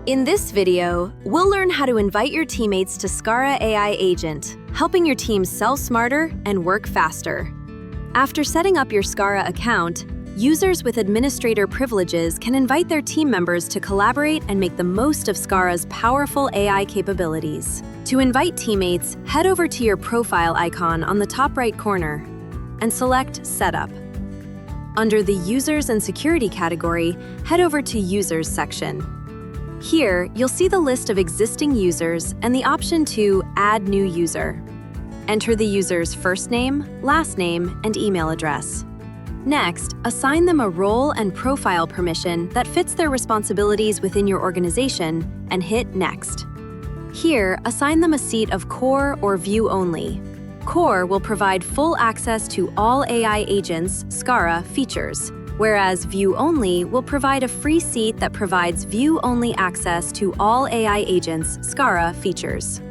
In this video, we'll learn how to invite your teammates to Skara AI Agent, helping your team sell smarter and work faster. After setting up your Skara account, users with administrator privileges can invite their team members to collaborate and make the most of Skara's powerful AI capabilities. To invite teammates, head over to your profile icon on the top right corner and select Setup. Under the Users and Security category, head over to Users section. Here, you'll see the list of existing users and the option to Add New User. Enter the user's first name, last name, and email address. Next, assign them a role and profile permission that fits their responsibilities within your organization and hit Next. Here, assign them a seat of Core or View Only. Core will provide full access to all AI Agents Skara features, whereas View Only will provide a free seat that provides view-only access to all AI Agents Skara features.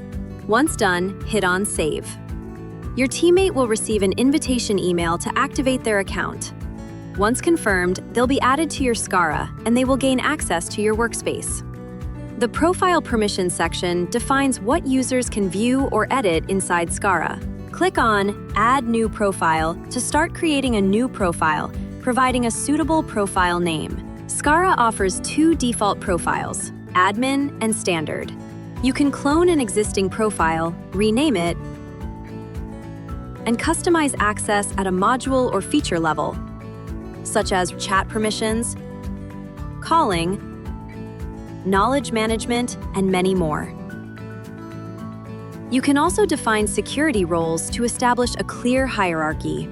Once done, hit on Save. Your teammate will receive an invitation email to activate their account. Once confirmed, they'll be added to your Skara, and they will gain access to your workspace. The Profile Permissions section defines what users can view or edit inside Skara. Click on Add New Profile to start creating a new profile, providing a suitable profile name. Skara offers two default profiles, Admin and Standard. You can clone an existing profile, rename it, and customize access at a module or feature level, such as chat permissions, calling, knowledge management, and many more. You can also define security roles to establish a clear hierarchy.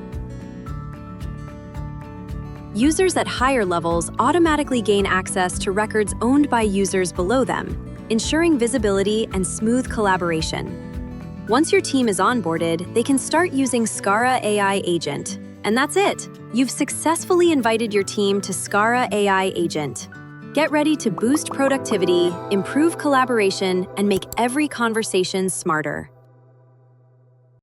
Users at higher levels automatically gain access to records owned by users below them, ensuring visibility and smooth collaboration. Once your team is onboarded, they can start using Skara AI Agent. And that's it! You've successfully invited your team to Skara AI Agent. Get ready to boost productivity, improve collaboration, and make every conversation smarter.